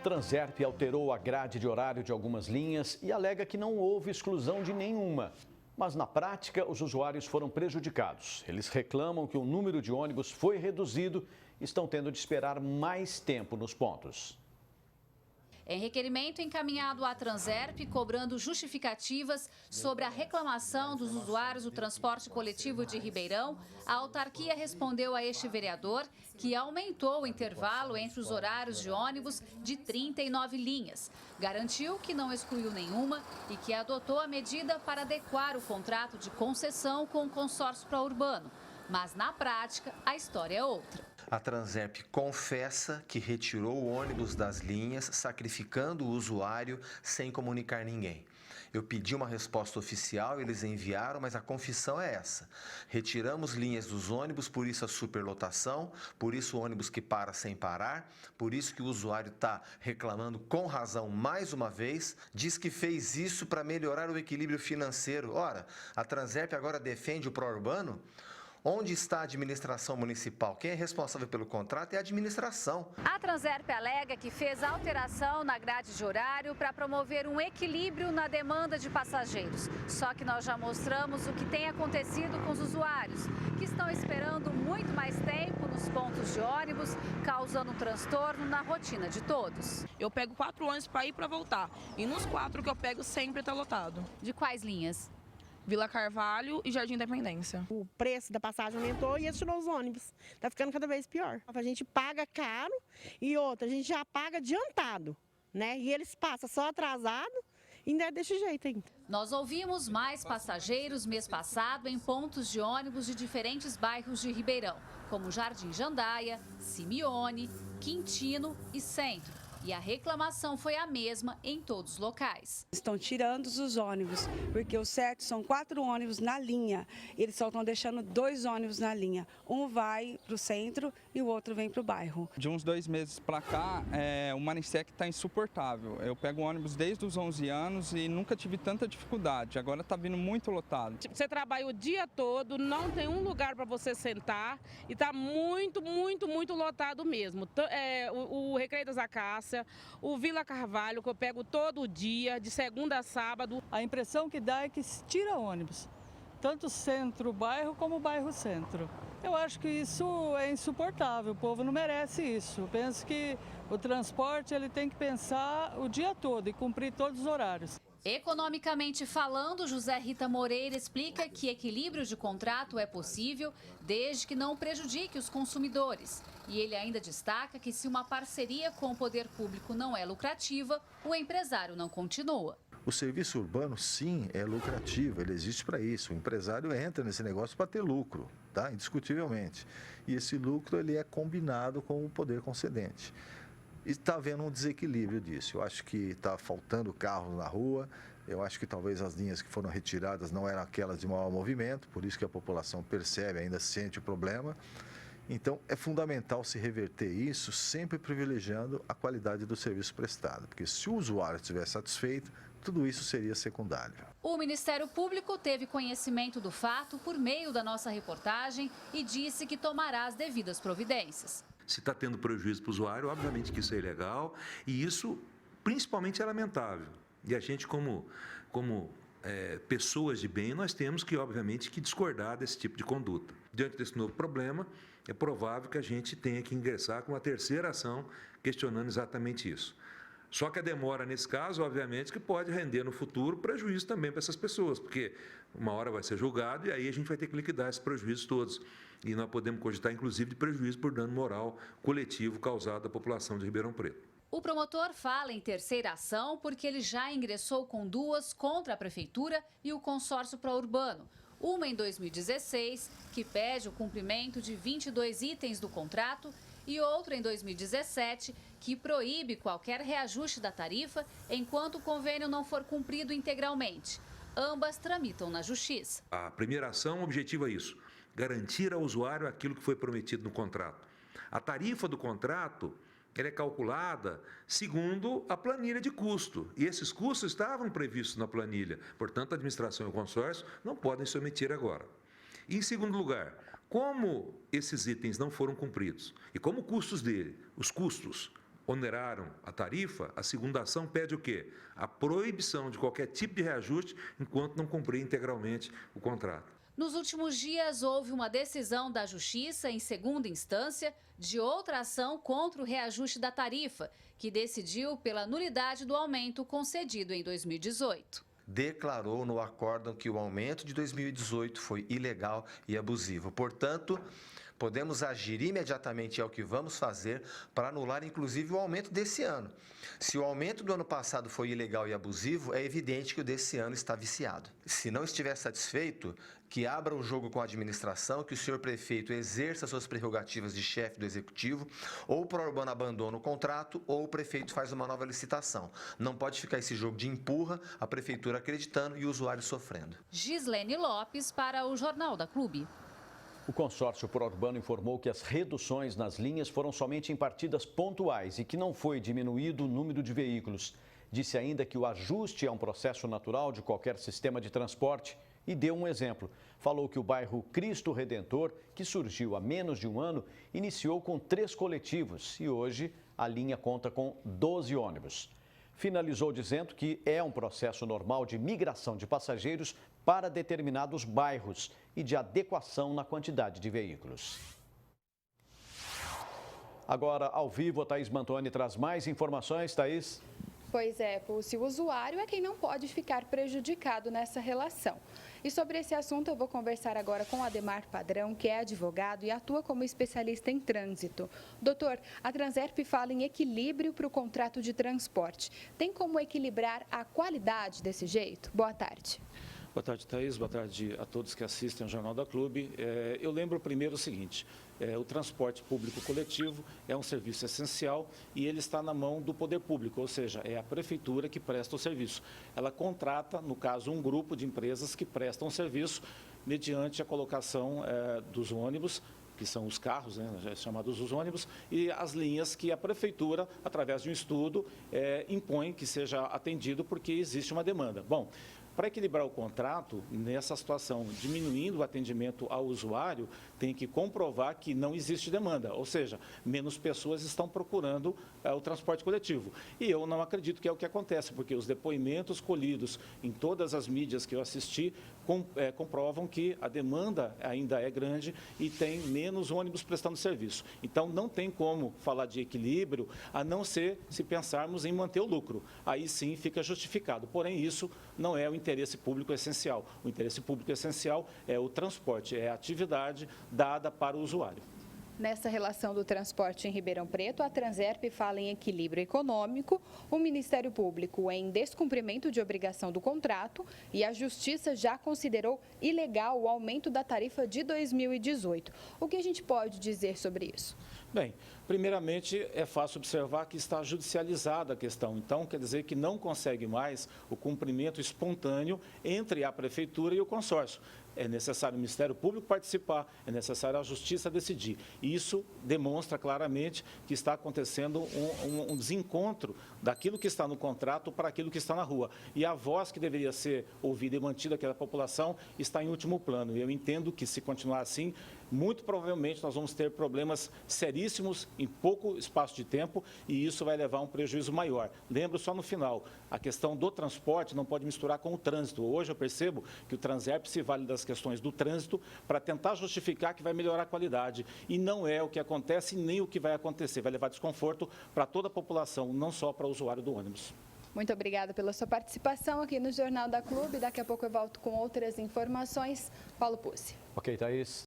Transerp alterou a grade de horário de algumas linhas e alega que não houve exclusão de nenhuma. Mas, na prática, os usuários foram prejudicados. Eles reclamam que o número de ônibus foi reduzido e estão tendo de esperar mais tempo nos pontos. Em requerimento encaminhado à Transerp, cobrando justificativas sobre a reclamação dos usuários do transporte coletivo de Ribeirão, a autarquia respondeu a este vereador que aumentou o intervalo entre os horários de ônibus de 39 linhas. Garantiu que não excluiu nenhuma e que adotou a medida para adequar o contrato de concessão com o consórcio pró-urbano. Mas, na prática, a história é outra. A Transerp confessa que retirou o ônibus das linhas, sacrificando o usuário sem comunicar ninguém. Eu pedi uma resposta oficial, eles enviaram, mas a confissão é essa. Retiramos linhas dos ônibus, por isso a superlotação, por isso o ônibus que para sem parar, por isso que o usuário está reclamando com razão mais uma vez, diz que fez isso para melhorar o equilíbrio financeiro. Ora, a Transerp agora defende o pró-urbano? Onde está a administração municipal? Quem é responsável pelo contrato é a administração. A Transerp alega que fez alteração na grade de horário para promover um equilíbrio na demanda de passageiros. Só que nós já mostramos o que tem acontecido com os usuários, que estão esperando muito mais tempo nos pontos de ônibus, causando um transtorno na rotina de todos. Eu pego 4 ônibus para ir e para voltar. E nos 4 que eu pego sempre está lotado. De quais linhas? Vila Carvalho e Jardim Independência. O preço da passagem aumentou e eles tirou os ônibus. Tá ficando cada vez pior. A gente paga caro e outra, a gente já paga adiantado, né? E eles passam só atrasado e ainda é desse jeito ainda. Nós ouvimos mais passageiros mês passado em pontos de ônibus de diferentes bairros de Ribeirão, como Jardim Jandaia, Simeone, Quintino e Centro. E a reclamação foi a mesma em todos os locais. Estão tirando os ônibus, porque o certo são 4 ônibus na linha. Eles só estão deixando 2 ônibus na linha. Um vai para o centro e o outro vem para o bairro. De uns 2 meses para cá, o Manicec está insuportável. Eu pego ônibus desde os 11 anos e nunca tive tanta dificuldade. Agora está vindo muito lotado. Você trabalha o dia todo, não tem um lugar para você sentar e está muito lotado mesmo. O Recreio das Acácias, o Vila Carvalho, que eu pego todo dia, de segunda a sábado. A impressão que dá é que se tira ônibus, tanto centro-bairro como bairro-centro. Eu acho que isso é insuportável, o povo não merece isso. Eu penso que o transporte ele tem que pensar o dia todo e cumprir todos os horários. Economicamente falando, José Rita Moreira explica que equilíbrio de contrato é possível desde que não prejudique os consumidores. E ele ainda destaca que se uma parceria com o poder público não é lucrativa, o empresário não continua. O serviço urbano, sim, é lucrativo, ele existe para isso. O empresário entra nesse negócio para ter lucro, tá? Indiscutivelmente. E esse lucro ele é combinado com o poder concedente. E está havendo um desequilíbrio disso. Eu acho que está faltando carros na rua, eu acho que talvez as linhas que foram retiradas não eram aquelas de maior movimento, por isso que a população percebe, ainda sente o problema. Então, é fundamental se reverter isso, sempre privilegiando a qualidade do serviço prestado, porque se o usuário estiver satisfeito, tudo isso seria secundário. O Ministério Público teve conhecimento do fato por meio da nossa reportagem e disse que tomará as devidas providências. Se está tendo prejuízo para o usuário, obviamente que isso é ilegal e isso principalmente é lamentável. E a gente, como pessoas de bem, nós temos que, obviamente, que discordar desse tipo de conduta. Diante desse novo problema, é provável que a gente tenha que ingressar com uma terceira ação questionando exatamente isso. Só que a demora, nesse caso, obviamente, que pode render no futuro prejuízo também para essas pessoas, porque uma hora vai ser julgado e aí a gente vai ter que liquidar esses prejuízos todos. E nós podemos cogitar, inclusive, de prejuízo por dano moral coletivo causado à população de Ribeirão Preto. O promotor fala em terceira ação porque ele já ingressou com 2 contra a Prefeitura e o consórcio pró-urbano. Uma em 2016, que pede o cumprimento de 22 itens do contrato, e outra em 2017, que proíbe qualquer reajuste da tarifa enquanto o convênio não for cumprido integralmente. Ambas tramitam na Justiça. A primeira ação objetiva é isso, garantir ao usuário aquilo que foi prometido no contrato. A tarifa do contrato ela é calculada segundo a planilha de custo. E esses custos estavam previstos na planilha. Portanto, a administração e o consórcio não podem se omitir agora. E, em segundo lugar, como esses itens não foram cumpridos e como os custos oneraram a tarifa, a segunda ação pede o quê? A proibição de qualquer tipo de reajuste enquanto não cumprir integralmente o contrato. Nos últimos dias, houve uma decisão da Justiça, em segunda instância, de outra ação contra o reajuste da tarifa, que decidiu pela nulidade do aumento concedido em 2018. Declarou no acórdão que o aumento de 2018 foi ilegal e abusivo. Portanto, podemos agir imediatamente, é o que vamos fazer, para anular inclusive o aumento desse ano. Se o aumento do ano passado foi ilegal e abusivo, é evidente que o desse ano está viciado. Se não estiver satisfeito, que abra o jogo com a administração, que o senhor prefeito exerça suas prerrogativas de chefe do executivo, ou o Prourbano abandona o contrato, ou o prefeito faz uma nova licitação. Não pode ficar esse jogo de empurra, a prefeitura acreditando e o usuário sofrendo. Gislene Lopes para o Jornal da Clube. O consórcio Prourbano informou que as reduções nas linhas foram somente em partidas pontuais e que não foi diminuído o número de veículos. Disse ainda que o ajuste é um processo natural de qualquer sistema de transporte e deu um exemplo. Falou que o bairro Cristo Redentor, que surgiu há menos de um ano, iniciou com 3 coletivos e hoje a linha conta com 12 ônibus. Finalizou dizendo que é um processo normal de migração de passageiros para determinados bairros e de adequação na quantidade de veículos. Agora, ao vivo, a Thaís Mantoni traz mais informações. Thaís? Pois é, Pulse, o usuário é quem não pode ficar prejudicado nessa relação. E sobre esse assunto eu vou conversar agora com Ademar Padrão, que é advogado e atua como especialista em trânsito. Doutor, a Transerp fala em equilíbrio para o contrato de transporte. Tem como equilibrar a qualidade desse jeito? Boa tarde. Boa tarde, Thaís. Boa tarde a todos que assistem ao Jornal da Clube. Eu lembro primeiro o seguinte, o transporte público coletivo é um serviço essencial e ele está na mão do poder público, ou seja, é a prefeitura que presta o serviço. Ela contrata, no caso, um grupo de empresas que prestam o serviço mediante a colocação dos ônibus, que são os carros, chamados os ônibus, e as linhas que a prefeitura, através de um estudo, impõe que seja atendido porque existe uma demanda. Bom, para equilibrar o contrato, nessa situação, diminuindo o atendimento ao usuário, tem que comprovar que não existe demanda, ou seja, menos pessoas estão procurando o transporte coletivo. E eu não acredito que é o que acontece, porque os depoimentos colhidos em todas as mídias que eu assisti comprovam que a demanda ainda é grande e tem menos ônibus prestando serviço. Então, não tem como falar de equilíbrio, a não ser se pensarmos em manter o lucro. Aí sim fica justificado. Porém, isso não é o interesse público essencial. O interesse público essencial é o transporte, é a atividade dada para o usuário. Nessa relação do transporte em Ribeirão Preto, a Transerp fala em equilíbrio econômico, o Ministério Público em descumprimento de obrigação do contrato e a Justiça já considerou ilegal o aumento da tarifa de 2018. O que a gente pode dizer sobre isso? Bem, primeiramente é fácil observar que está judicializada a questão. Então, quer dizer que não consegue mais o cumprimento espontâneo entre a Prefeitura e o consórcio. É necessário o Ministério Público participar, é necessário a Justiça decidir. E isso demonstra claramente que está acontecendo um desencontro daquilo que está no contrato para aquilo que está na rua. E a voz que deveria ser ouvida e mantida pela população está em último plano. E eu entendo que, se continuar assim, muito provavelmente nós vamos ter problemas seríssimos em pouco espaço de tempo e isso vai levar a um prejuízo maior. Lembro só no final, a questão do transporte não pode misturar com o trânsito. Hoje eu percebo que o Transerp se vale das questões do trânsito para tentar justificar que vai melhorar a qualidade. E não é o que acontece nem o que vai acontecer. Vai levar desconforto para toda a população, não só para o usuário do ônibus. Muito obrigada pela sua participação aqui no Jornal da Clube. Daqui a pouco eu volto com outras informações. Paulo Pucci. Ok, Thaís.